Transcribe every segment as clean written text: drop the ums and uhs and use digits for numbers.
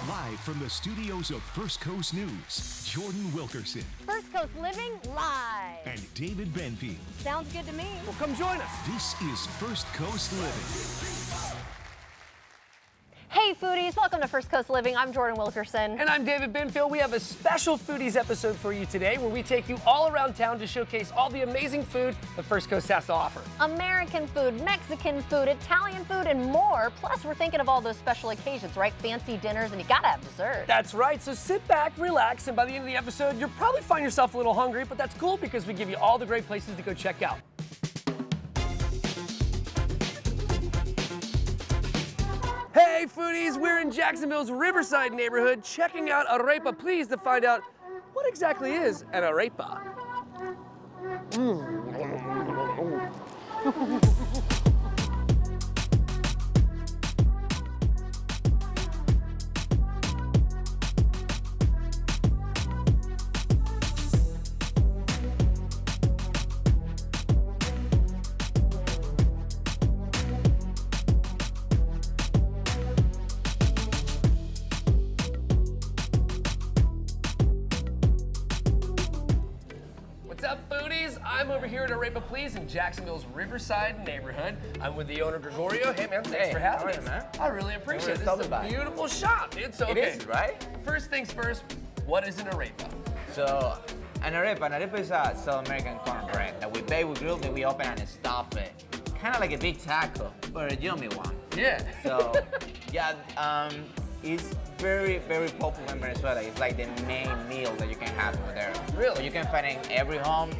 Live from the studios of First Coast News, Jordan Wilkerson First Coast Living live. and David Benfield. Sounds good to me. Well, come join us. This is First Coast Living. Hey foodies, welcome to First Coast Living. I'm Jordan Wilkerson. And I'm David Benfield. We have a special Foodies episode for you today where we take you all around town to showcase all the amazing food that First Coast has to offer. American food, Mexican food, Italian food, and more. Plus, we're thinking of all those special occasions, right? Fancy dinners, and you gotta have dessert. That's right, so sit back, relax, and by the end of the episode, you'll probably find yourself a little hungry, but that's cool because we give you all the great places to go check out. Hey foodies, we're in Jacksonville's Riverside neighborhood checking out arepa. Please to find out what exactly is an arepa. What's up, foodies? I'm over here at Arepa Please in Jacksonville's Riverside neighborhood. I'm with the owner, Gregorio. Hey, man, thanks for having me. Man. I really appreciate it. This is a beautiful shop, dude. So, It is, right? First things first, what is an arepa? So, an arepa is a South American corn bread that we bake, we grill it, we open and stuff it. Kind of like a big taco, but a yummy one. Yeah. So, yeah, it's very, very popular in Venezuela. It's like the main meal that you can have over there. Really? So you can find it in every home,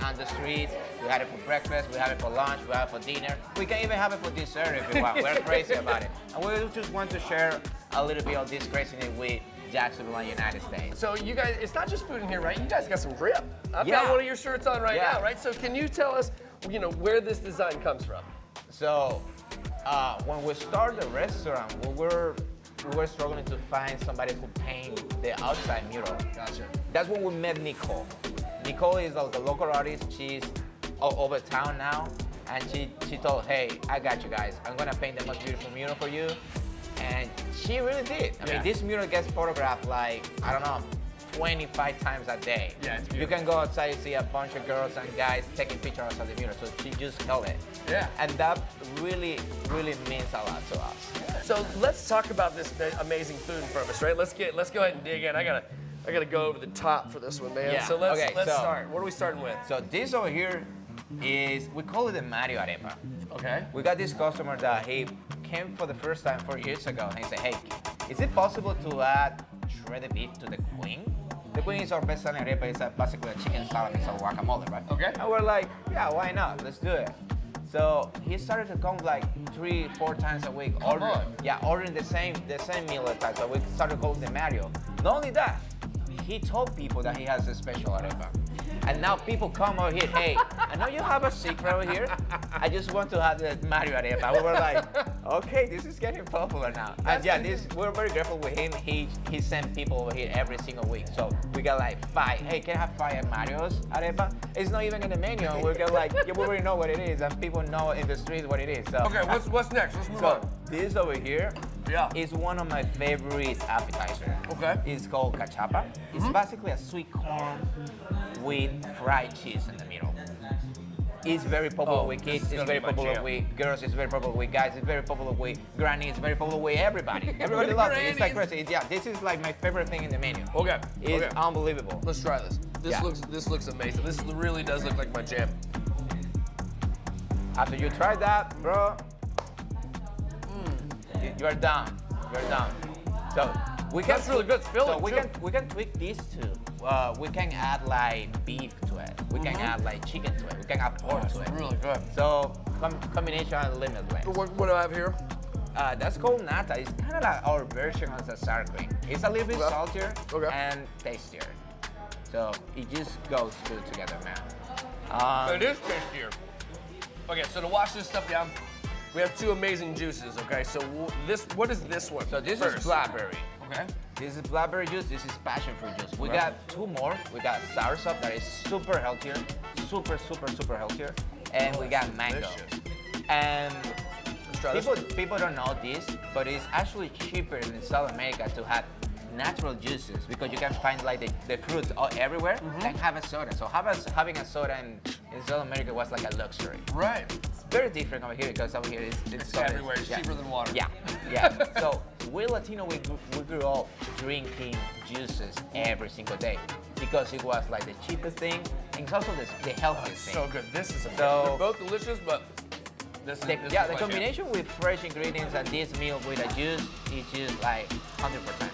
on the streets. We have it for breakfast, we have it for lunch, we have it for dinner. We can even have it for dessert if you want. We're crazy about it. And we just want to share a little bit of this craziness with Jacksonville and United States. So you guys, it's not just food in here, right? You guys got some drip. I've Yeah. got one of your shirts on right Yeah. now, right? So can you tell us, where this design comes from? So, when we started the restaurant, we were struggling to find somebody who paint the outside mural. Gotcha. That's when we met Nicole. Nicole is the local artist. She's all over town now, and she told, hey, I got you guys. I'm gonna paint the most beautiful mural for you. And she really did. I mean, this mural gets photographed like, I don't know, 25 times a day. Yeah, it's beautiful. You can go outside and see a bunch of girls and guys taking pictures of the mural. So she just killed it. Yeah. And that really, really means a lot to us. So let's talk about this amazing food in front of us, right? Let's go ahead and dig in. I gotta go over the top for this one, man. Yeah. So let's Okay, so- start. What are we starting with? So this over here we call it the Mario arepa. Okay. We got this customer that he came for the first time 4 years ago, and he said, hey, is it possible to add shredded beef to the queen? The queen is our best-selling arepa. It's basically a chicken salad mixed with guacamole, right? Okay. And we're like, yeah, why not? Let's do it. So he started to come like 3-4 times a week, ordering the same meal at time. So we started calling the Mario. Not only that, he told people that he has a special arepa. And now people come over here, hey, I know you have a secret over here. I just want to have the Mario arepa. We were like, okay, this is getting popular now. And yeah, we're very grateful with him. He sent people over here every single week. So we got like 5. Hey, can I have 5 Mario's arepa? It's not even in the menu. We got like, yeah, we already know what it is, and people know in the streets what it is. So Okay, what's next? Let's move so on. this over here Yeah. is one of my favorite appetizers. Okay. It's called cachapa. It's basically a sweet corn with fried cheese in the middle. It's very popular with kids, it's very popular with girls, it's very popular with guys, it's very popular with grannies, it's very popular with everybody. Everybody loves it. It's like crazy. Yeah, this is like my favorite thing in the menu. Okay. It's Okay. unbelievable. Let's try this. Yeah. This looks amazing. This really does look like my jam. After you try that, bro, you are done. You're done. So we can. That's really good. It's filling, So we can tweak these two. We can add like beef to it. We can add like chicken to it. We can add pork to it. Really good. So combination limitless. What do I have here? That's called nata. It's kind of like our version of the sour cream. It's a little bit saltier and tastier. So it just goes good together, man. It is tastier. Okay, so to wash this stuff down, we have 2 amazing juices. Okay, so what is this one? So this first? is blackberry. Okay. This is blackberry juice, this is passion fruit juice. We got 2 more. We got soursop that is super healthier, super healthier. And we got mango. Delicious. And try this. People don't know this, but it's actually cheaper in South America to have natural juices because you can find like the fruits all everywhere and have a soda. So having a soda in South America was like a luxury. Right. It's very different over here because over here it's soda. Everywhere. It's cheaper than water. Yeah, yeah. So we Latino, we grew up drinking juices every single day because it was like the cheapest thing and it's also the healthiest thing. So good. This is So- they're both delicious, but this is the combination with fresh ingredients and this meal with a juice is just like 100%.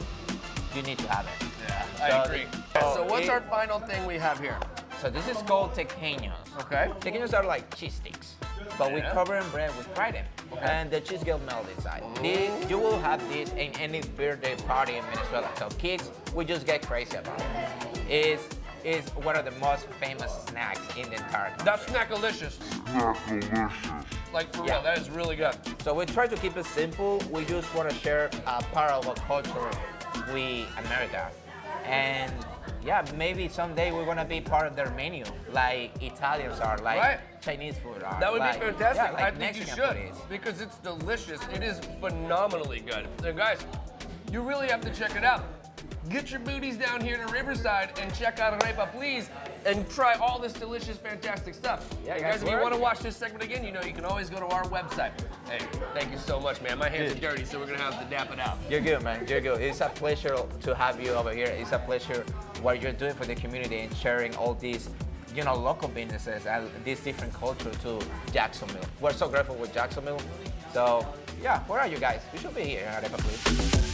You need to have it. Yeah, So I agree. the- So what's our final thing we have here? So this is called tequeños. Okay. Tequeños are like cheese sticks, but we Yeah. cover in bread, we fry them, and the cheese get melted inside. You will have this in any birthday party in Venezuela. So kids, we just get crazy about it. It's one of the most famous snacks in the entire country. That's snackalicious. Like for Yeah. real, that is really good. So we try to keep it simple. We just want to share a part of our culture with America. And yeah, maybe someday we're gonna be part of their menu, like Italians are, like Right. Chinese food are. That would like, be fantastic. Yeah, like I think you Mexican should food is. because it's delicious. It is phenomenally good. And guys, you really have to check it out. Get your booties down here to Riverside and check out Arepa, please, and try all this delicious, fantastic stuff. Yeah, And guys, guys, if you we're- want to watch this segment again, you know you can always go to our website. Hey, thank you so much, man. My hands are dirty, so we're gonna have to dap it out. You're good, man. You're good. It's a pleasure to have you over here. It's a pleasure what you're doing for the community and sharing all these, local businesses and this different culture to Jacksonville. We're so grateful with Jacksonville. So, yeah, where are you guys? You should be here at Arepa, please.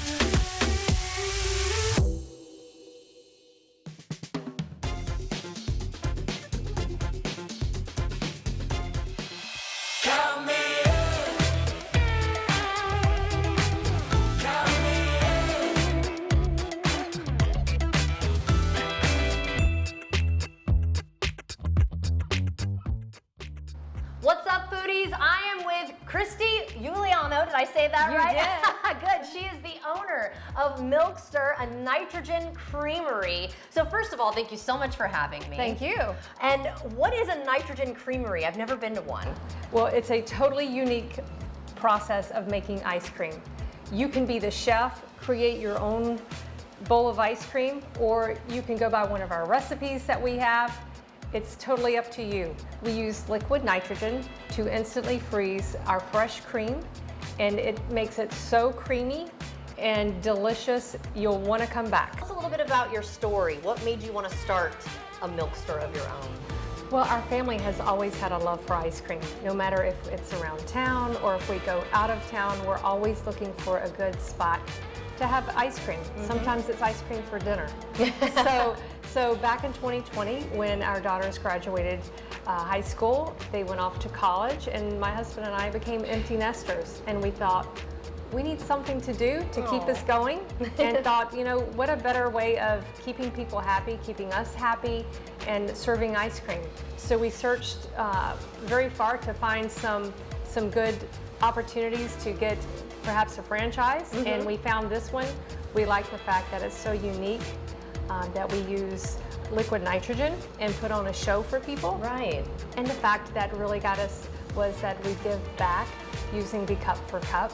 What's up, foodies? I am with Christy Giuliano. Did I say that You right? did. Good. She is the owner of Milkster, a nitrogen creamery. So first of all, thank you so much for having me. Thank you. And what is a nitrogen creamery? I've never been to one. Well, it's a totally unique process of making ice cream. You can be the chef, create your own bowl of ice cream, or you can go by one of our recipes that we have. It's totally up to you. We use liquid nitrogen to instantly freeze our fresh cream, and it makes it so creamy and delicious, you'll want to come back. Tell us a little bit about your story. What made you want to start a Milkster of your own? Well, our family has always had a love for ice cream. No matter if it's around town or if we go out of town, we're always looking for a good spot to have ice cream. Sometimes it's ice cream for dinner. So back in 2020, when our daughters graduated high school, they went off to college, and my husband and I became empty nesters. And we thought, we need something to do to keep us going, and thought, what a better way of keeping people happy, keeping us happy, and serving ice cream. So we searched very far to find some good opportunities to get perhaps a franchise, and we found this one. We like the fact that it's so unique, that we use liquid nitrogen and put on a show for people. Right. And the fact that really got us was that we give back using the cup for cup.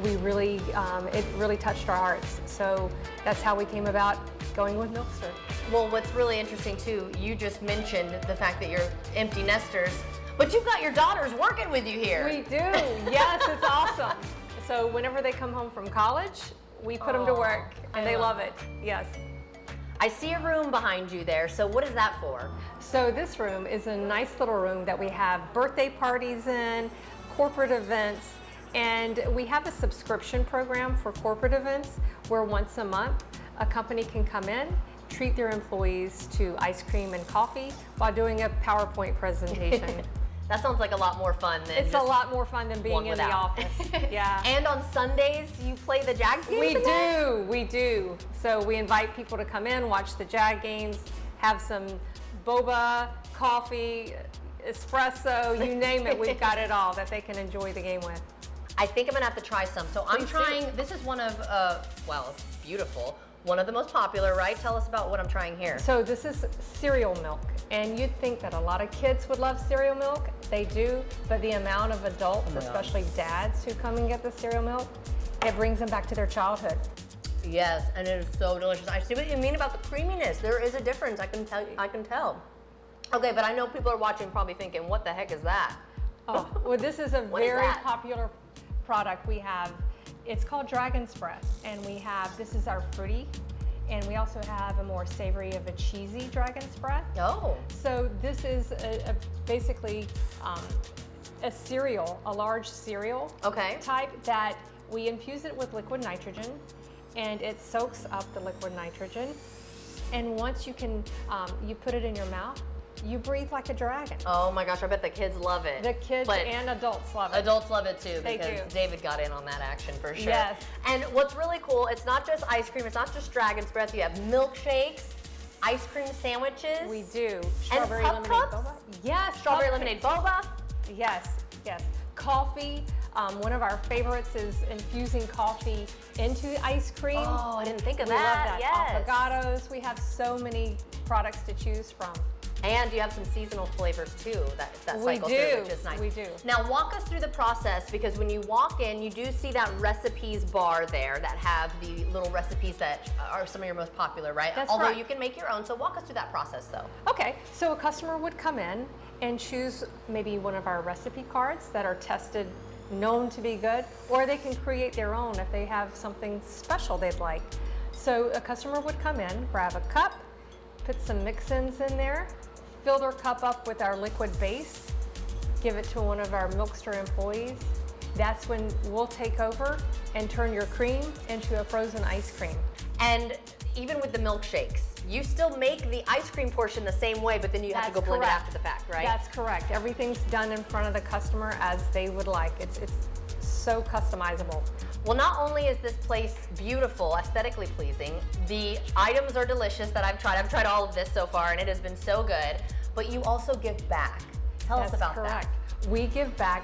We really, it really touched our hearts. So that's how we came about going with Milkster. Well, what's really interesting too, you just mentioned the fact that you're empty nesters, but you've got your daughters working with you here. We do, yes, it's awesome. So whenever they come home from college, we put them to work, and they love it, yes. I see a room behind you there, so what is that for? So this room is a nice little room that we have birthday parties in, corporate events, and we have a subscription program for corporate events where once a month a company can come in, treat their employees to ice cream and coffee while doing a PowerPoint presentation. That sounds like a lot more fun than It's a just lot more fun than being one in the without. office. Yeah. And on Sundays, you play the Jags games We again? do, we do. So we invite people to come in, watch the Jag games, have some boba, coffee, espresso, you name it, we've got it all that they can enjoy the game with. I think I'm gonna have to try some. So I'm Please do. trying, this is one of, well, it's beautiful, One of the most popular, right? Tell us about what I'm trying here. So this is cereal milk, and you'd think that a lot of kids would love cereal milk. They do, but the amount of adults, especially dads, who come and get the cereal milk, it brings them back to their childhood. Yes, and it is so delicious. I see what you mean about the creaminess. There is a difference. I can tell. Okay, but I know people are watching probably thinking, what the heck is that? Oh, well, this is a What is very that? popular product we have. It's called Dragon's Breath, and we have, this is our fruity, and we also have a more savory of a cheesy Dragon's Breath. Oh. So this is basically a cereal, a large cereal type that we infuse it with liquid nitrogen, and it soaks up the liquid nitrogen. And once you can, you put it in your mouth, you breathe like a dragon. Oh my gosh, I bet the kids love it. The kids But and adults love it. adults love it too They because do. David got in on that action for sure. Yes. And what's really cool, it's not just ice cream, it's not just Dragon's Breath. You have milkshakes, ice cream sandwiches. We do. And Strawberry cup lemonade cups? boba. Yes. Strawberry cupcakes. lemonade boba. Yes, yes. Coffee. One of our favorites is infusing coffee into ice cream. Oh, I didn't think of We love that. that. Yes. Affogatos. We have so many products to choose from. And you have some seasonal flavors too that We cycle do. through, which is nice. We do. Now walk us through the process, because when you walk in, you do see that recipes bar there that have the little recipes that are some of your most popular, right? That's Although correct. you can make your own, so walk us through that process though. Okay, so a customer would come in and choose maybe one of our recipe cards that are tested, known to be good, or they can create their own if they have something special they'd like. So a customer would come in, grab a cup, put some mix-ins in there, fill their cup up with our liquid base, give it to one of our Milkster employees. That's when we'll take over and turn your cream into a frozen ice cream. And even with the milkshakes, you still make the ice cream portion the same way, but then you have to go blend it after the fact, right? That's correct. Everything's done in front of the customer as they would like. It's so customizable. Well, not only is this place beautiful, aesthetically pleasing, the items are delicious that I've tried. I've tried all of this so far and it has been so good, but you also give back. Tell us about correct. that. We give back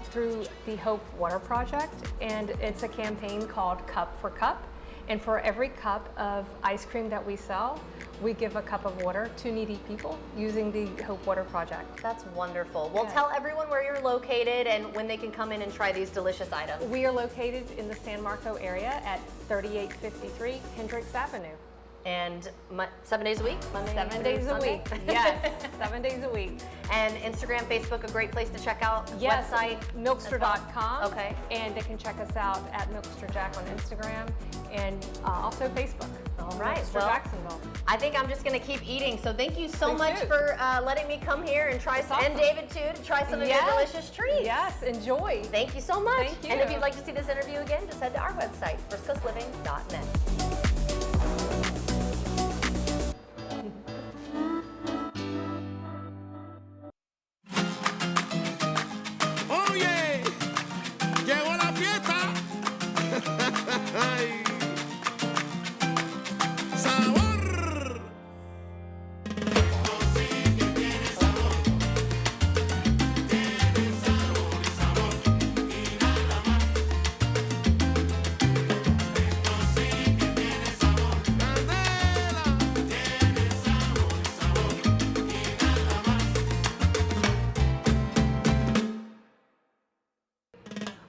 through the Hope Water Project, and it's a campaign called Cup for Cup. And for every cup of ice cream that we sell, we give a cup of water to needy people using the Hope Water Project. That's wonderful. Well, Yes. tell everyone where you're located and when they can come in and try these delicious items. We are located in the San Marco area at 3853 Hendricks Avenue. And 7 days a week? Monday 7 through days a Sunday? week. Yes, 7 days a week. And Instagram, Facebook, a great place to check out. Yes, Website. Milkster.com. Okay. And they can check us out at Milkster Jack on Instagram and also Facebook. All right, Milkster well, Jacksonville. I think I'm just gonna keep eating. So thank you so Thank much you. for letting me come here and try some, and awesome. David too, to try some of Yes. your delicious treats. Yes, enjoy. Thank you so much. Thank And if you. you'd like to see this interview again, just head to our website, firstcoastliving.net. Oye, llegó la fiesta. Ay. Sabor. Candela.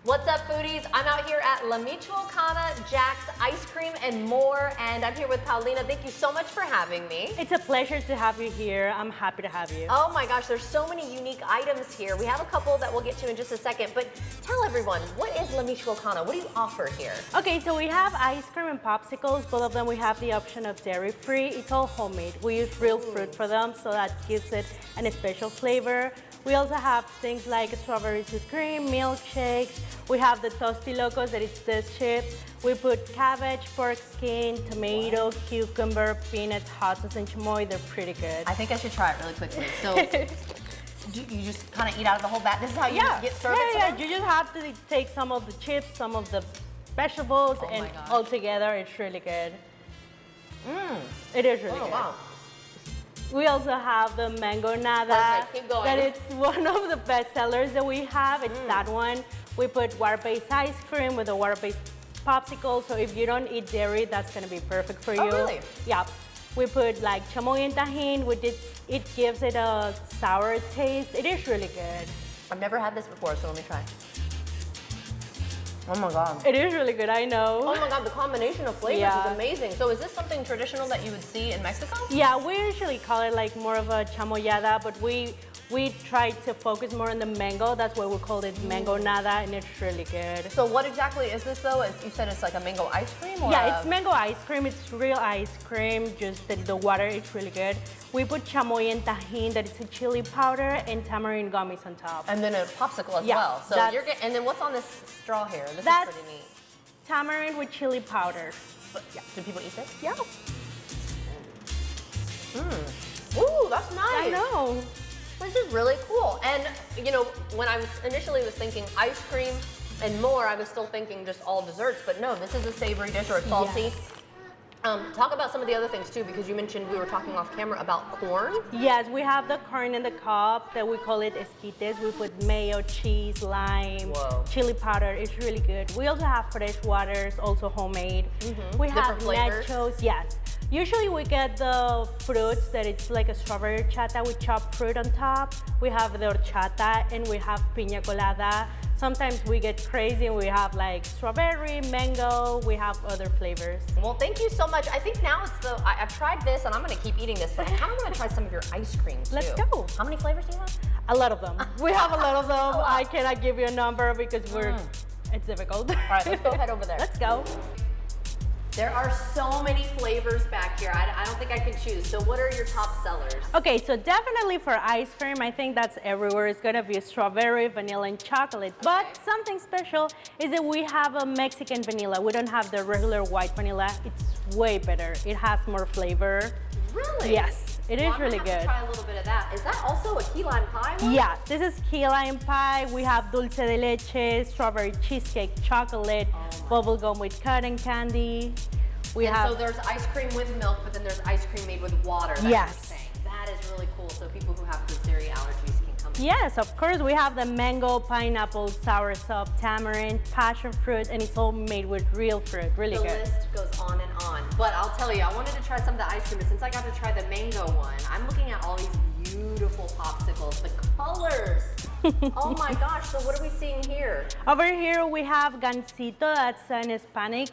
What's up, foodies? I'm out here at La Michoacana, Jack's Ice Cream and More, and I'm here with Paulina. Thank you so much for having me. It's a pleasure to have you here. I'm happy to have you. Oh my gosh, there's so many unique items here. We have a couple that we'll get to in just a second, but tell everyone, what is La Michoacana? What do you offer here? Okay, so we have ice cream and popsicles. Both of them we have the option of dairy-free. It's all homemade. We use real fruit for them, so that gives it an special flavor. We also have things like strawberry sweet cream, milkshakes. We have the Tosti Locos, that it's this chips. We put cabbage, pork skin, tomato, cucumber, peanuts, hot sauce, and chamoy. They're pretty good. I think I should try it really quickly. So, do you just kind of eat out of the whole bag? This is how you get served it to them? You just have to take some of the chips, some of the vegetables, Oh my and gosh. all together, it's really good. It is really Oh, good. wow. We also have the mango nada. Perfect, keep going. That it's one of the best sellers that we have. It's that one. We put water-based ice cream with a water-based popsicle, so if you don't eat dairy, that's gonna be perfect for you. Oh, really? Yeah. We put like chamoy and tahin. It gives it a sour taste. It is really good. I've never had this before, so let me try. Oh my God. It is really good, I know. Oh my God, the combination of flavors Yeah. is amazing. So is this something traditional that you would see in Mexico? Yeah, we usually call it like more of a chamoyada, but we try to focus more on the mango. That's why we call it mango nada, and it's really good. So what exactly is this though? You said it's like a mango ice cream? Or Yeah, it's mango ice cream. It's real ice cream, just the water, it's really good. We put chamoy and tahin, that is a chili powder, and tamarind gummies on top. And then a popsicle as Yeah, well. So that's- you're getting, and then what's on this straw here? This That's- is pretty neat. Tamarind with chili powder. But, yeah, do people eat this? Yeah, Ooh, that's nice. I know. This is really cool. And you know, when I initially was thinking ice cream and more, I was still thinking just all desserts. But no, this is a savory dish or a salty. Yes. Talk about some of the other things too, because you mentioned we were talking off camera about corn. Yes, we have the corn in the cup that we call it esquites. We put mayo, cheese, lime, Whoa. chili powder. It's really good. We also have fresh waters, also homemade. We have Different flavors. nachos, yes. Usually we get the fruits that it's like a strawberry horchata with chopped fruit on top. We have the horchata and we have piña colada. Sometimes we get crazy and we have like strawberry, mango, we have other flavors. Well, thank you so much. I think now it's I've tried this and I'm gonna keep eating this, but I kind of want to try some of your ice cream too. Let's go. How many flavors do you have? A lot of them. We have a lot of them. I cannot give you a number because it's difficult. All right, let's go head over there. Let's go. There are so many flavors back here. I don't think I can choose. So what are your top sellers? Okay, so definitely for ice cream, I think that's everywhere. It's gonna be strawberry, vanilla, and chocolate. But something special is that we have a Mexican vanilla. We don't have the regular white vanilla. It's way better. It has more flavor. Really? Yes, it is Well, I'm really gonna have good. to try a little bit of that. Is that also a key lime pie one? Yeah, this is key lime pie. We have dulce de leche, strawberry cheesecake, chocolate, bubblegum with cotton candy. We And have so there's ice cream with milk, but then there's ice cream made with water. That's Yes. what you're saying. That is really cool. So people who have good dairy allergies can come. Yes, of course. We have the mango, pineapple, soursop, tamarind, passion fruit, and it's all made with real fruit. Really The good. list goes on and on. But I'll tell you, I wanted to try some of the ice cream, but since I got to try the mango one, I'm looking at all these beautiful popsicles, the colors. Oh my gosh, so what are we seeing here? Over here we have gansito. That's an Hispanic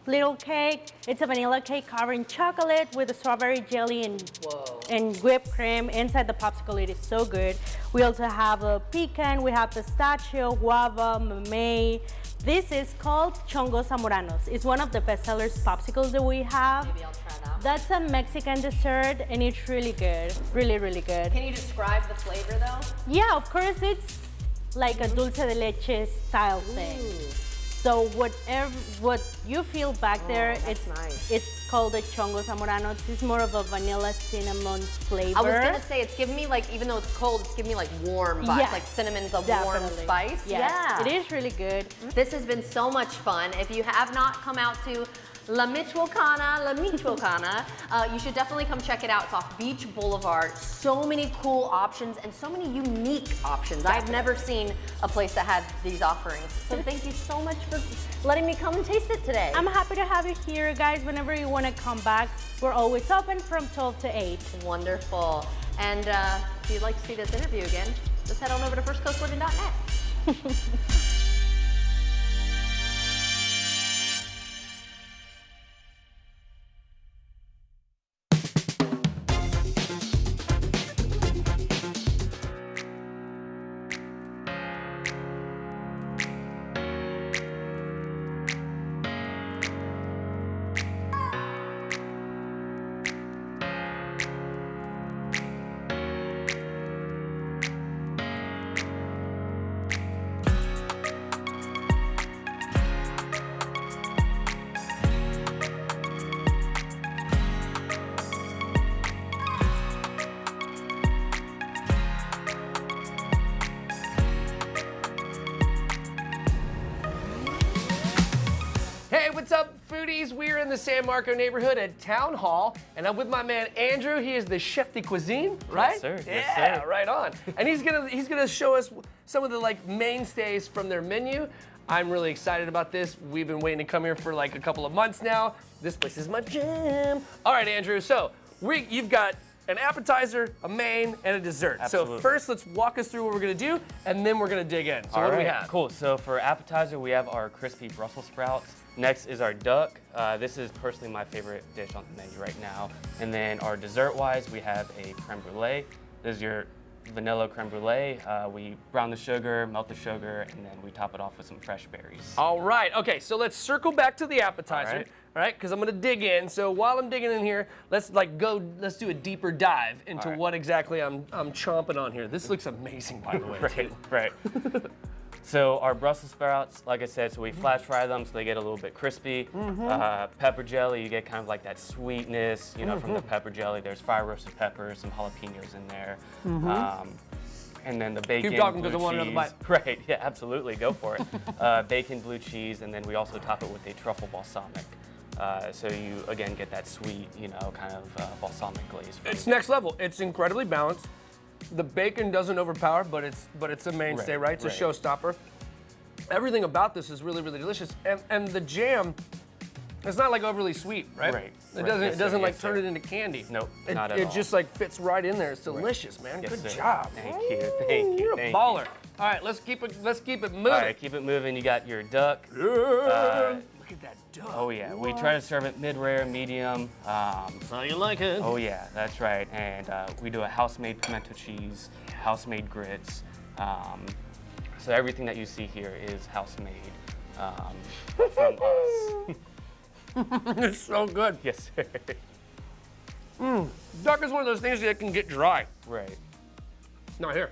little cake. It's a vanilla cake covered in chocolate with a strawberry jelly Whoa. and whipped cream inside the popsicle. It is so good. We also have a pecan. We have pistachio, guava, mamey. This is called chongos zamoranos. It's one of the best sellers popsicles that we have. Maybe I'll try that. That's a Mexican dessert and it's really good. Really, really good. Can you describe the flavor though? Yeah, of course it's like a dulce de leche style thing. So what you feel back there, that's nice. it's called a chongo zamorano. It's more of a vanilla cinnamon flavor. I was gonna say it's giving me like, even though it's cold, it's giving me like warm vibes. Yes, Like cinnamon's a warm definitely. spice. Yes, Yeah. it is really good. This has been so much fun. If you have not come out to La Michoacana, you should definitely come check it out. It's off Beach Boulevard. So many cool options and so many unique options. I've never seen a place that had these offerings. So thank you so much for letting me come and taste it today. I'm happy to have you here, guys. Whenever you want to come back, we're always open from 12 to 8. Wonderful. And if you'd like to see this interview again, just head on over to firstcoastliving.net. Hey, what's up, foodies? We're in the San Marco neighborhood at Town Hall, and I'm with my man Andrew. He is the chef de cuisine, right? Yes, sir. Yeah, Yes, sir. right on. And he's gonna show us some of the like mainstays from their menu. I'm really excited about this. We've been waiting to come here for like a couple of months now. This place is my jam. All right, Andrew, so you've got an appetizer, a main, and a dessert. Absolutely. So first, let's walk us through what we're gonna do, and then we're gonna dig in. So what do we have? Cool. So for appetizer, we have our crispy Brussels sprouts. Next is our duck. This is personally my favorite dish on the menu right now. And then our dessert-wise, we have a creme brulee. This is your vanilla creme brulee. We brown the sugar, melt the sugar, and then we top it off with some fresh berries. All right, okay, so let's circle back to the appetizer, All right? Because I'm gonna dig in. So while I'm digging in here, let's do a deeper dive into what exactly I'm chomping on here. This looks amazing, by the way. Right. So our Brussels sprouts, like I said, so we flash fry them so they get a little bit crispy. Pepper jelly, you get kind of like that sweetness, you know, from the pepper jelly. There's fire roasted peppers, some jalapenos in there. And then the bacon, Keep talking blue because I want another cheese. bite. Right, yeah, absolutely, go for it. Bacon, blue cheese, and then we also top it with a truffle balsamic. So you, again, get that sweet, you know, kind of balsamic glaze. It's next level. It's incredibly balanced. The bacon doesn't overpower, but it's a mainstay, right? It's a showstopper. Everything about this is really, really delicious. And the jam, it's not like overly sweet, right? It doesn't like turn it into candy. Nope, not at all. It just like fits right in there. It's delicious, man. Yes, Good sir. job. Thank you. You're a baller. All right, let's keep it moving. All right, keep it moving. You got your duck. Look at that duck. Oh yeah, we try to serve it mid-rare, medium. That's how you like it. Oh yeah, that's right. And we do a house-made pimento cheese, house-made grits. So everything that you see here is house-made from us. It's so good. Yes, sir. Duck is one of those things that can get dry. Right. Not here.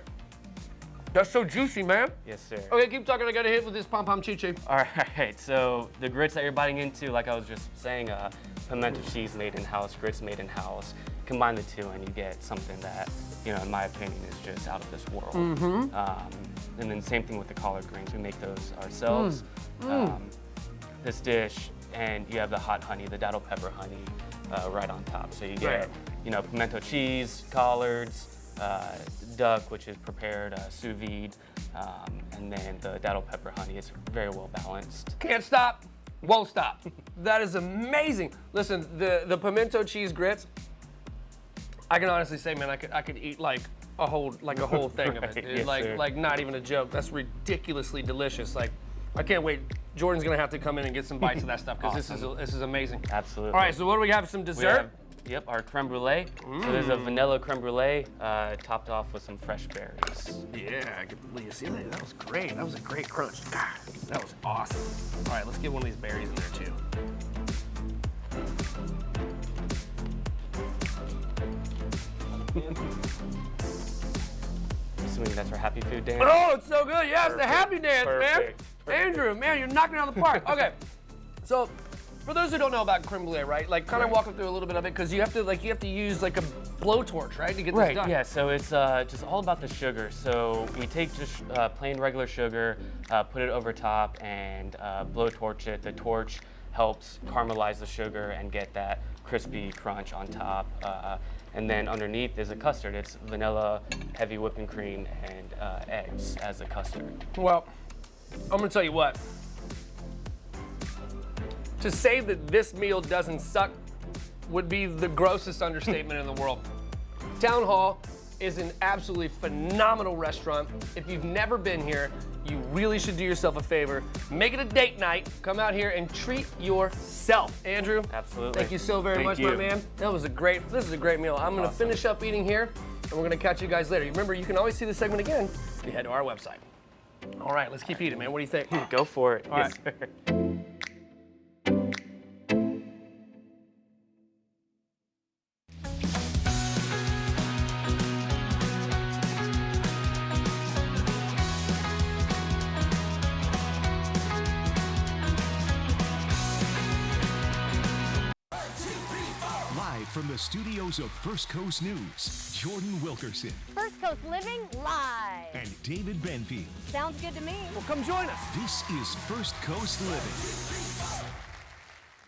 That's so juicy, man. Yes, sir. Okay, keep talking. I got to hit with this pom pom chi chi. All right, so the grits that you're biting into, like I was just saying, pimento cheese made in-house, grits made in-house. Combine the two and you get something that, you know, in my opinion, is just out of this world. And then same thing with the collard greens. We make those ourselves. This dish, and you have the hot honey, the dattle pepper honey, right on top. So you get, you know, pimento cheese, collards, duck, which is prepared sous vide, and then the dattle pepper honey is very well balanced. Can't stop, won't stop. That is amazing. Listen, the pimento cheese grits, I can honestly say, man, I could eat like a whole thing of it. Yes, like not even a joke. That's ridiculously delicious. Like, I can't wait. Jordan's gonna have to come in and get some bites of that stuff because this is amazing. Absolutely. All right, so what do we have? Some dessert? Yep, our creme brulee. So there's a vanilla creme brulee topped off with some fresh berries. Yeah, I can believe you see that. That was great. That was a great crunch. God, that was awesome. All right, let's get one of these berries in there too. Assuming that's our happy food dance. Oh, it's so good. Yeah, it's the Perfect. happy dance, Perfect. man. Andrew, man, you're knocking it out of the park. Okay, so for those who don't know about creme brulee, right? Like, kind of walk them through a little bit of it because you have to use like a blowtorch, right, to get this done. Yeah. So it's just all about the sugar. So we take just plain regular sugar, put it over top, and blowtorch it. The torch helps caramelize the sugar and get that crispy crunch on top. And then underneath is a custard. It's vanilla, heavy whipping cream, and eggs as a custard. Well, I'm gonna tell you what. To say that this meal doesn't suck would be the grossest understatement in the world. Town Hall is an absolutely phenomenal restaurant. If you've never been here, you really should do yourself a favor. Make it a date night. Come out here and treat yourself. Andrew, Absolutely. thank you so very much, my man. This is a great meal. I'm gonna finish up eating here, and we're gonna catch you guys later. Remember, you can always see the segment again if you head to our website. All right, let's keep eating, man. What do you think? Go for it. All Yes, right. sir. Live from the studios of First Coast News, Jordan Wilkerson First Coast Living live. and David Benfield. Sounds good to me. Well, come join us. This is First Coast Living.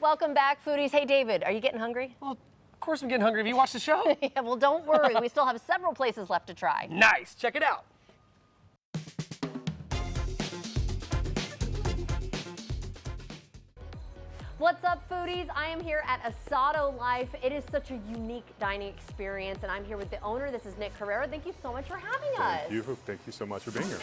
Welcome back, foodies. Hey, David, are you getting hungry? Well, of course I'm getting hungry. Have you watched the show? Yeah, well, don't worry. We still have several places left to try. Nice. Check it out. What's up, foodies? I am here at Asado Life. It is such a unique dining experience, and I'm here with the owner. This is Nick Carrera. Thank you so much for having us. Thank you so much for being here.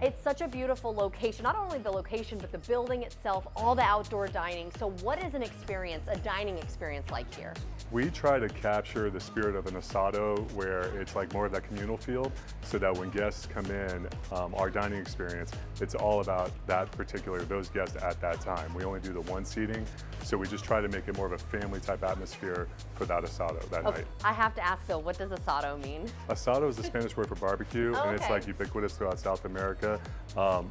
It's such a beautiful location, not only the location, but the building itself, all the outdoor dining. So what is an experience, a dining experience like here? We try to capture the spirit of an asado where it's like more of that communal feel, so that when guests come in, our dining experience, it's all about those guests at that time. We only do the one seating, so we just try to make it more of a family type atmosphere for that asado that night. I have to ask Phil, what does asado mean? Asado is the Spanish word for barbecue, and it's like ubiquitous throughout South America.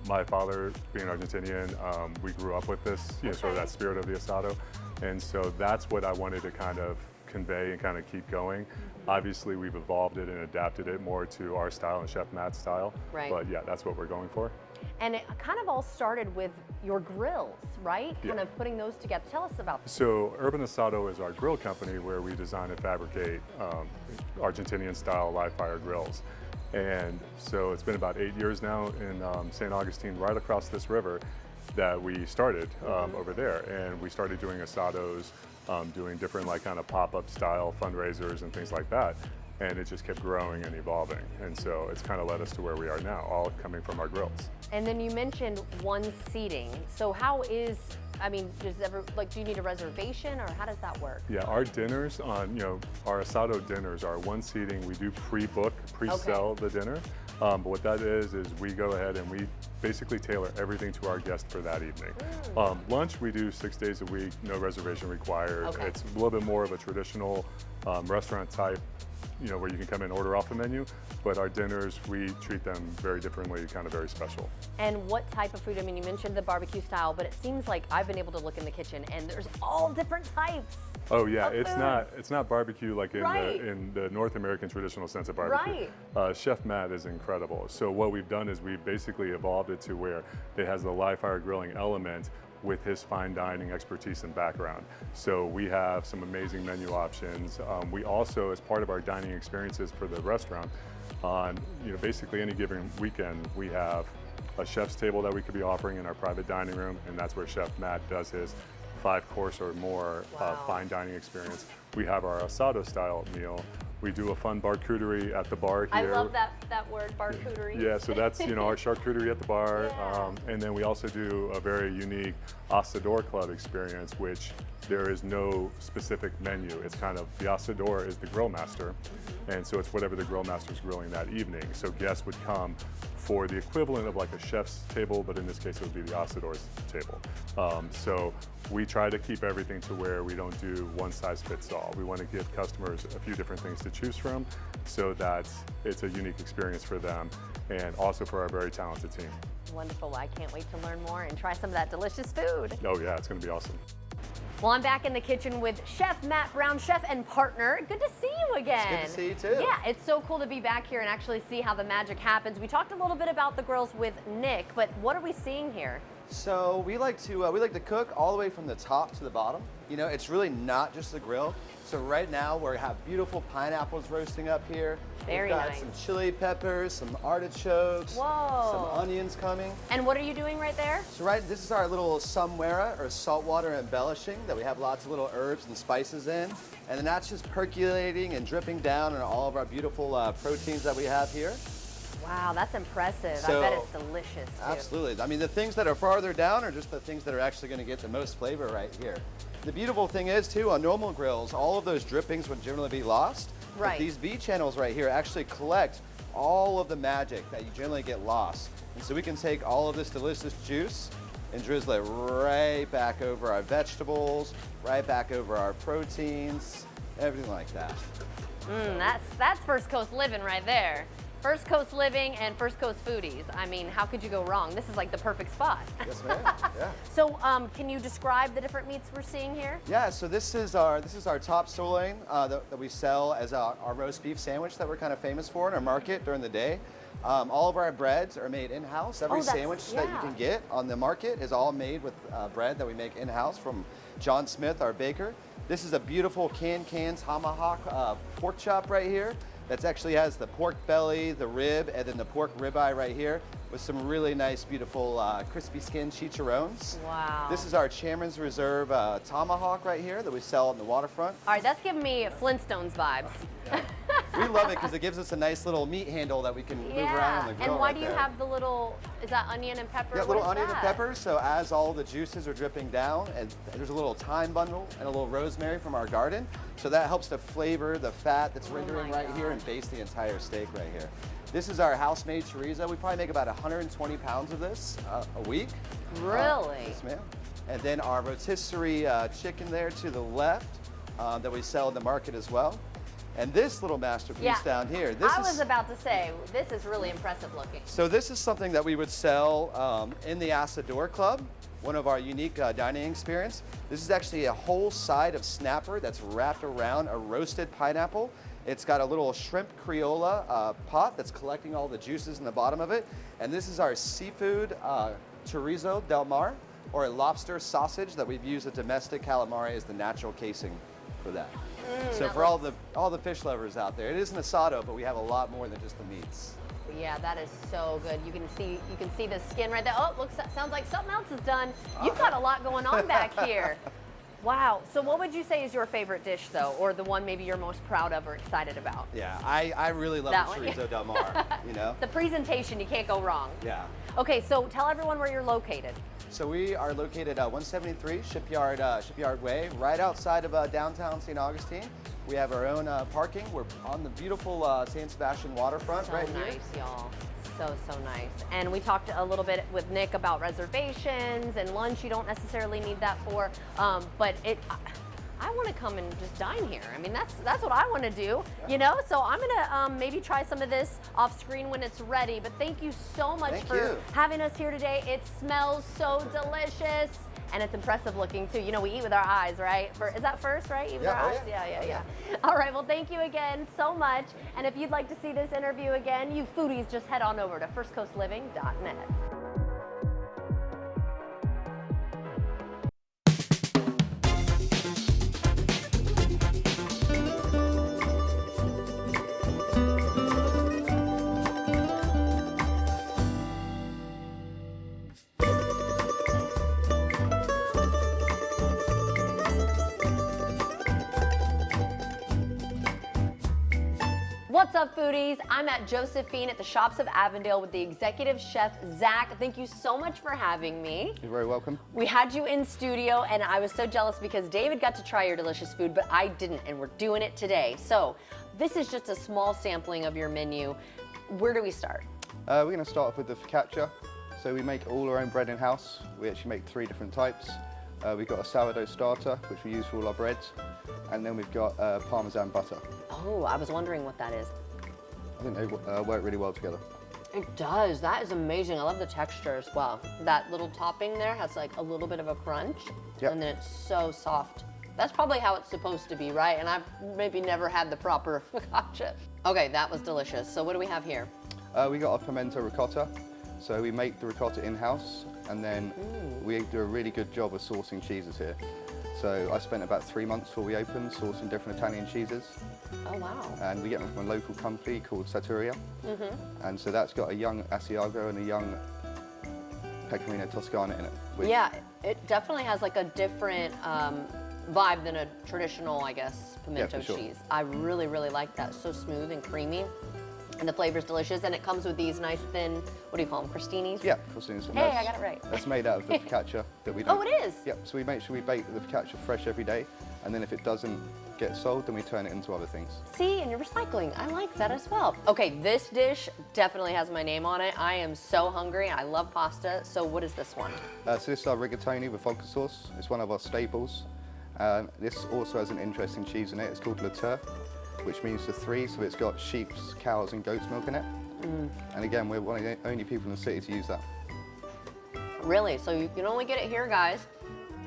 My father, being Argentinian, we grew up with this, sort of that spirit of the asado. And so that's what I wanted to kind of convey and kind of keep going. Obviously, we've evolved it and adapted it more to our style and Chef Matt's style. Right. But yeah, that's what we're going for. And it kind of all started with your grills, right? Yeah. Kind of putting those together. Tell us about this. So Urban Asado is our grill company where we design and fabricate Argentinian style live fire grills. And so it's been about 8 years now in St. Augustine, right across this river, that we started over there. And we started doing asados, doing different like kind of pop-up style fundraisers and things like that. And it just kept growing and evolving. And so it's kind of led us to where we are now, all coming from our grills. And then you mentioned one seating. So how is, do you need a reservation or how does that work? Yeah, our dinners our asado dinners are one seating. We do pre-book, pre-sell the dinner. But what that is we go ahead and we basically tailor everything to our guest for that evening. Lunch, we do 6 days a week, no reservation required. It's a little bit more of a traditional restaurant type, where you can come in and order off the menu. But our dinners, we treat them very differently, kind of very special. And what type of food? I mean, you mentioned the barbecue style, but it seems like I've been able to look in the kitchen and there's all different types. Oh yeah, it's not barbecue like in the North American traditional sense of barbecue. Chef Matt is incredible. So what we've done is we've basically evolved it to where it has the live fire grilling element with his fine dining expertise and background. So we have some amazing menu options. We also, as part of our dining experiences for the restaurant, on basically any given weekend, we have a chef's table that we could be offering in our private dining room, and that's where Chef Matt does his 5-course or more fine dining experience. We have our asado style meal. We do a fun charcuterie at the bar here. I love that word, charcuterie. Yeah, so that's our charcuterie at the bar. And then we also do a very unique asador club experience, which there is no specific menu. It's kind of, the asador is the grill master. And so it's whatever the grill master's grilling that evening. So guests would come for the equivalent of like a chef's table, but in this case it would be the asador's table. So we try to keep everything to where we don't do one size fits all. We want to give customers a few different things to choose from so that it's a unique experience for them and also for our very talented team. Wonderful. I can't wait to learn more and try some of that delicious food. Oh yeah, it's going to be awesome. Well, I'm back in the kitchen with Chef Matt Brown, chef and partner. Good to see you again. It's good to see you too. Yeah, it's so cool to be back here and actually see how the magic happens. We talked a little bit about the grills with Nick, but what are we seeing here? So we like to cook all the way from the top to the bottom. It's really not just the grill. So right now we have beautiful pineapples roasting up here. Very We've got nice. some chili peppers, some artichokes, some onions coming. And what are you doing right there? So this is our little salmuera or saltwater embellishing that we have lots of little herbs and spices in. And then that's just percolating and dripping down on all of our beautiful proteins that we have here. Wow, that's impressive. So, I bet it's delicious too. Absolutely. I mean, the things that are farther down are just the things that are actually going to get the most flavor right here. The beautiful thing is too, on normal grills, all of those drippings would generally be lost. Right. But these V channels right here actually collect all of the magic that you generally get lost. And so we can take all of this delicious juice and drizzle it right back over our vegetables, right back over our proteins, everything like that. That's First Coast living right there. First Coast living and First Coast foodies. I mean, how could you go wrong? This is like the perfect spot. Yes, ma'am. Yeah. So, can you describe the different meats we're seeing here? Yeah. So this is our top sirloin that we sell as our roast beef sandwich that we're kind of famous for in our market during the day. All of our breads are made in-house. Every sandwich that you can get on the market is all made with bread that we make in-house from John Smith, our baker. This is a beautiful canned tomahawk pork chop right here. that actually has the pork belly, the rib, and then the pork ribeye right here with some really nice, beautiful crispy skin chicharrones. Wow. This is our Chairman's Reserve tomahawk right here that we sell on the waterfront. All right, that's giving me Flintstones vibes. We love it because it gives us a nice little meat handle that we can move around on the grill. And why right do you there. have the little, is that onion and pepper? Yeah, What little is onion that? and pepper. So as all the juices are dripping down, and there's a little thyme bundle and a little rosemary from our garden. So that helps to flavor the fat that's rendering right here and baste the entire steak right here. This is our house-made chorizo. We probably make about 120 pounds of this a week. Really? Yes, ma'am. And then our rotisserie chicken there to the left that we sell in the market as well. And this little masterpiece down here. I was about to say, this is really impressive looking. So this is something that we would sell in the Asador Club, one of our unique dining experience. This is actually a whole side of snapper that's wrapped around a roasted pineapple. It's got a little shrimp Criolla pot that's collecting all the juices in the bottom of it. And this is our seafood chorizo del mar, or a lobster sausage that we've used a domestic calamari as the natural casing for that. So for all the fish lovers out there, it is an asado, but we have a lot more than just the meats. Yeah, that is so good. You can see the skin right there. Oh, sounds like something else is done. You've got a lot going on back here. Wow. So what would you say is your favorite dish, though, or the one maybe you're most proud of or excited about? Yeah, I really love the chorizo del mar, you know? The presentation, you can't go wrong. Yeah. Okay, so tell everyone where you're located. So we are located at 173 Shipyard Way, right outside of downtown St. Augustine. We have our own parking. We're on the beautiful San Sebastian waterfront right here. So nice, y'all. So nice. And we talked a little bit with Nick about reservations and lunch. You don't necessarily need that for, but I want to come and just dine here. I mean, that's what I want to do, you know? So I'm gonna maybe try some of this off screen when it's ready, but thank you so much for having us here today. It smells so delicious. And it's impressive looking too. You know, we eat with our eyes, right? Is that first, right? Eat with our eyes? Yeah. All right, well, thank you again so much. And if you'd like to see this interview again, you foodies, just head on over to firstcoastliving.net. What's up, foodies? I'm at Josephine at the Shops of Avondale with the executive chef, Zach. Thank you so much for having me. You're very welcome. We had you in studio, and I was so jealous because David got to try your delicious food, but I didn't, and we're doing it today. So this is just a small sampling of your menu. Where do we start? We're going to start off with the focaccia. So we make all our own bread in-house. We actually make 3 different types. We've got a sourdough starter, which we use for all our breads. And then we've got Parmesan butter. Oh, I was wondering what that is. I think they work really well together. It does. That is amazing. I love the texture as well. That little topping there has like a little bit of a crunch. Yep. And then it's so soft. That's probably how it's supposed to be, right? And I've maybe never had the proper focaccia. Okay, that was delicious. So what do we have here? We got a pimento ricotta. So we make the ricotta in-house, and then we do a really good job of sourcing cheeses here. So I spent about 3 months before we opened sourcing different Italian cheeses. Oh, wow. And we get them from a local company called Satturia. And so that's got a young Asiago and a young Pecorino Toscana in it. Yeah, it definitely has like a different vibe than a traditional, I guess, pimento cheese. I really, really like that. So smooth and creamy. And the flavor's delicious, and it comes with these nice thin, what do you call them, crostinis? Yeah, crostinis. Hey, I got it right. That's made out of the focaccia that we do. Oh, it is? Yep, so we make sure we bake the focaccia fresh every day, and then if it doesn't get sold, then we turn it into other things. See, and you're recycling. I like that as well. Okay, this dish definitely has my name on it. I am so hungry. I love pasta. So what is this one? So this is our rigatoni with vodka sauce. It's one of our staples. This also has an interesting cheese in it. It's called Le Tour, which means the 3, so it's got sheep's, cows, and goat's milk in it. And again, we're one of the only people in the city to use that. Really? So you can only get it here, guys.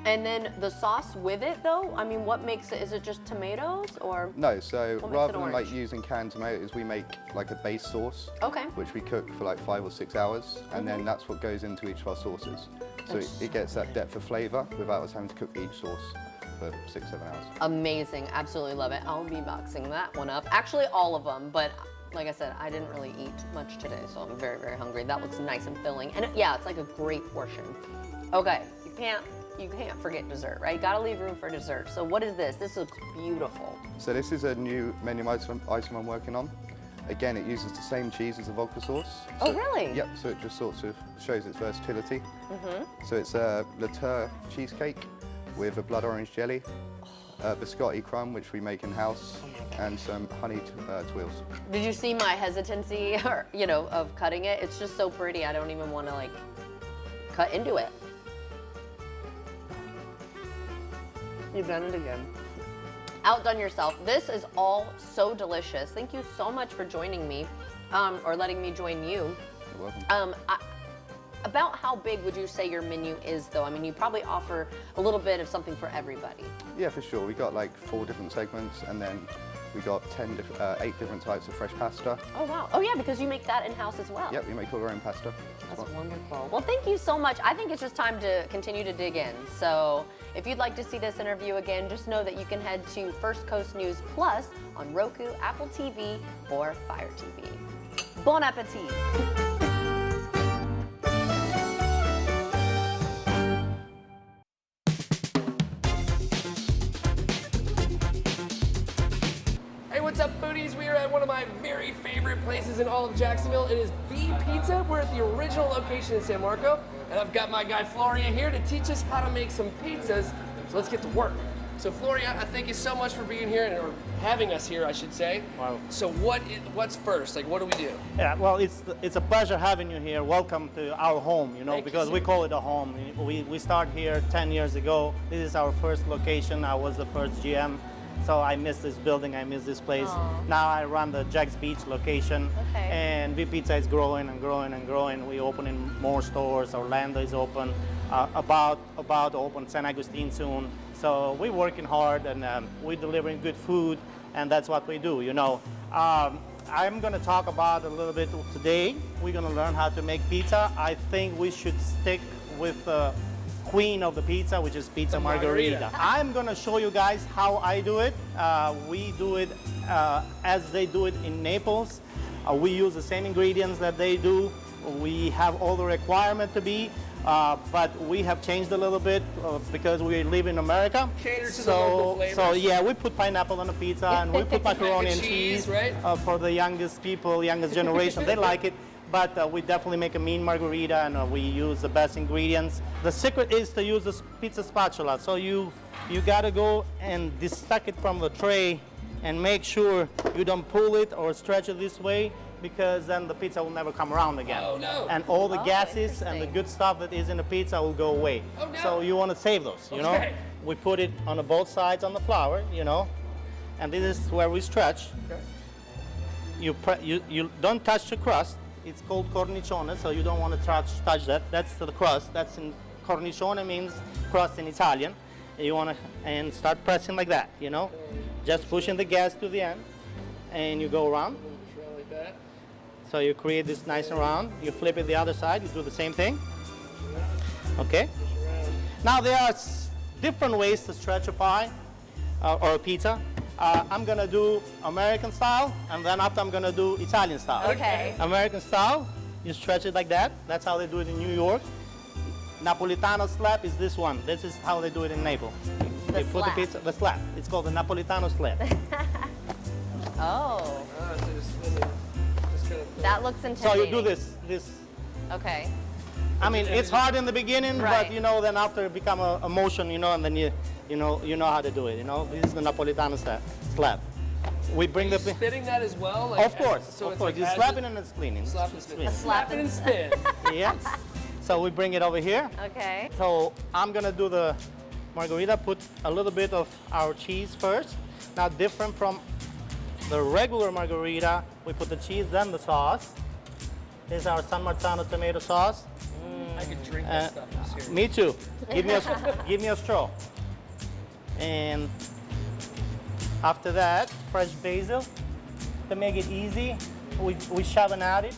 And then the sauce with it, though, I mean, what makes it, is it just tomatoes, or? No, so rather than like using canned tomatoes, we make like a base sauce, which we cook for like 5 or 6 hours, and then that's what goes into each of our sauces. So it gets that depth of flavor without us having to cook each sauce. for 6-7 hours. Amazing, absolutely love it. I'll be boxing that one up. Actually, all of them, but like I said, I didn't really eat much today, so I'm very, very hungry. That looks nice and filling. And yeah, it's like a great portion. Okay, you can't forget dessert, right? You gotta leave room for dessert. So what is this? This looks beautiful. So this is a new menu item I'm working on. Again, it uses the same cheese as the vodka sauce. Oh, really? Yep, so it just sort of shows its versatility. So it's a Latour cheesecake with a blood orange jelly, biscotti crumb, which we make in-house, and some honey twirls. Did you see my hesitancy, or, you know, of cutting it? It's just so pretty, I don't even want to, like, cut into it. You've done it again. Outdone yourself. This is all so delicious. Thank you so much for joining me, or letting me join you. You're welcome. About how big would you say your menu is, though? I mean, you probably offer a little bit of something for everybody. Yeah, for sure. We got like 4 different segments, and then we got 8 different types of fresh pasta. Oh, wow. Oh, yeah, because you make that in-house as well. Yep, we make all our own pasta. That's wonderful. Well, thank you so much. I think it's just time to continue to dig in. So if you'd like to see this interview again, just know that you can head to First Coast News Plus on Roku, Apple TV, or Fire TV. Bon appetit. Hey, what's up, foodies? We are at one of my very favorite places in all of Jacksonville. It is V Pizza. We're at the original location in San Marco, and I've got my guy Floria here to teach us how to make some pizzas. So let's get to work. So Floria, I thank you so much for being here, or having us here, I should say. Wow. So what's first? Like, what do we do? Yeah, well, it's a pleasure having you here. Welcome to our home, you know, Thank you, because sir. we call it a home. We started here 10 years ago. This is our first location. I was the first GM. So I miss this building, I miss this place. Aww. Now I run the Jack's Beach location, Okay. and V Pizza is growing and growing and growing. We opening more stores. Orlando is open, about to open San Agustin soon. So we're working hard, and we're delivering good food, and that's what we do, you know. I'm gonna talk about a little bit today. We're gonna learn how to make pizza. I think we should stick with queen of the pizza, which is pizza margarita. I'm gonna show you guys how I do it. We do it as they do it in Naples. We use the same ingredients that they do. We have all the requirement to be, but we have changed a little bit because we live in America. Cater to the local flavors. So yeah, we put pineapple on the pizza, and we put macaroni and cheese, right? For the youngest people, youngest generation. They like it. But we definitely make a mean margarita, and we use the best ingredients. The secret is to use this pizza spatula. So you gotta go and destack it from the tray and make sure you don't pull it or stretch it this way, because then the pizza will never come around again. Oh, no. And all the gases and the good stuff that is in the pizza will go away. Oh, no. So you want to save those, you know? Okay. We put it on the both sides on the flour, you know, and this is where we stretch. Okay. You don't touch the crust. It's called cornicione, so you don't want to touch that. That's the crust. That's in cornicione means crust in Italian. You want to start pressing like that, you know, just pushing the gas to the end, and you go around. Like that. So you create this nice and round. You flip it the other side. You do the same thing. Okay. Now there are different ways to stretch a pie or a pizza. I'm gonna do American style, and then after I'm gonna do Italian style. Okay. American style, you stretch it like that. That's how they do it in New York. Napolitano slab is this one. This is how they do it in Naples. They put the pizza, the slab. It's called the Napolitano slab. Oh. So just kind of, That looks So intimidating. you do this. Okay. I mean, it's hard in the beginning, Right. but you know, then after it become a motion, you know, and then you know how to do it. You know, this is the Napolitano slab. We bring are you the. spinning that as well? Like, Of course, so of it's course. like You as slap it- it and it's cleaning. Slap and spin. Slap and spin. Yeah. So we bring it over here. Okay. So I'm gonna do the margarita. Put a little bit of our cheese first. Now, different from the regular margarita, we put the cheese, then the sauce. This is our San Marzano tomato sauce. I could drink that stuff. I'm serious. Me too. Give me a straw. And after that, fresh basil. To make it easy, we shove and add it.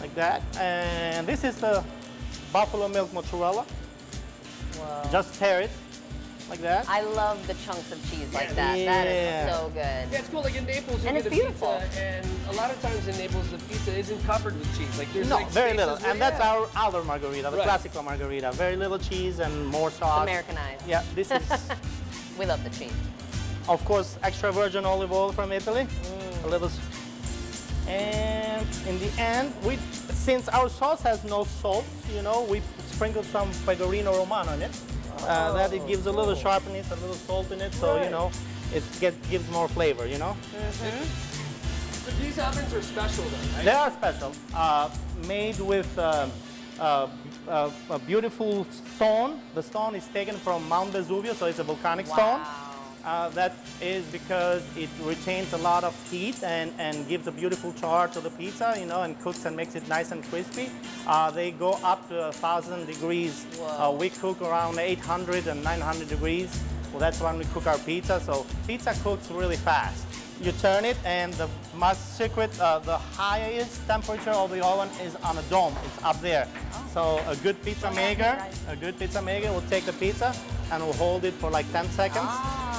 Like that. And this is the buffalo milk mozzarella. Whoa. Just tear it like that. I love the chunks of cheese like that. That is so good. Yeah, it's cool. Like in Naples, you And get it's a beautiful. pizza, and a lot of times in Naples, the pizza isn't covered with cheese. Like there's No, like very spaces little. where- And that's yeah. our other margarita, the Right. classical margarita. Very little cheese and more sauce. Americanized. Yeah, this is, We love the cheese. of course, extra virgin olive oil from Italy. A little. And in the end, since our sauce has no salt, you know, we sprinkled some Pecorino Romano in it. That it gives a little sharpness, a little salt in it, so, you know, it gives more flavor, you know? These ovens are special though, right? They are special, made with a beautiful stone. The stone is taken from Mount Vesuvio, so it's a volcanic stone. That is because it retains a lot of heat and gives a beautiful char to the pizza, you know, and cooks and makes it nice and crispy. They go up to 1,000 degrees. We cook around 800 and 900 degrees. Well, that's when we cook our pizza. So pizza cooks really fast. You turn it, and the most secret, the highest temperature of the oven is on a dome. It's up there. So a good pizza maker will take the pizza and will hold it for like 10 seconds.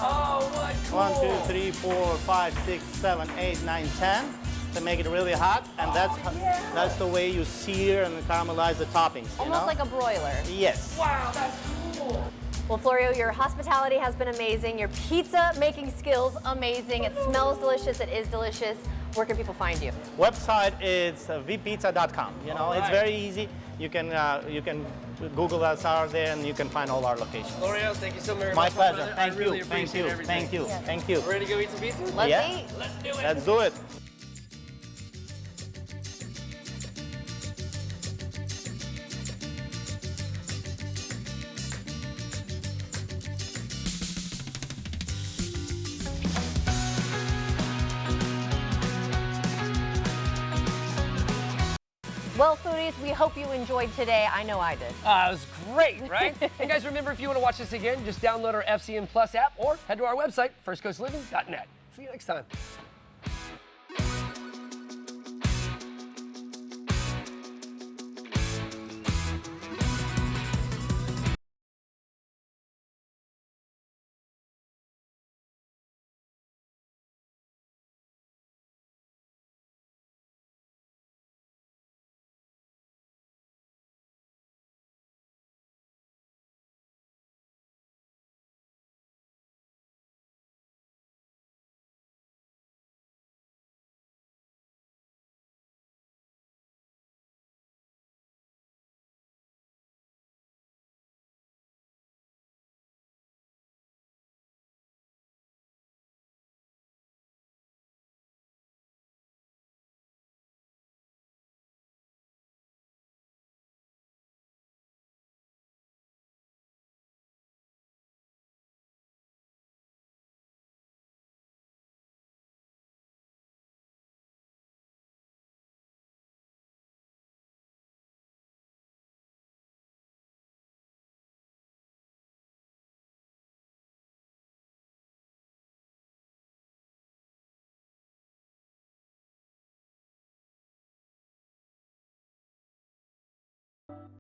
Oh, what cool. 1, 2, 3, 4, 5, 6, 7, 8, 9, 10 to make it really hot, and that's the way you sear and caramelize the toppings. Almost like a broiler. Yes. Wow, that's cool. Well, Florio, your hospitality has been amazing. Your pizza making skills, amazing. It smells delicious. It is delicious. Where can people find you? Website is vpizza.com. You know, it's very easy. You can Google us out there, and you can find all our locations. Florio, thank you so very much. My pleasure. brother. Thank I really you. appreciate Thank you. everything. Thank you. Thank you. Ready to go eat some pizza? Let's eat. Let's do it. Let's do it. Well, foodies, we hope you enjoyed today. I know I did. It was great, right? And guys, remember, if you want to watch this again, just download our FCN Plus app or head to our website, firstcoastliving.net. See you next time.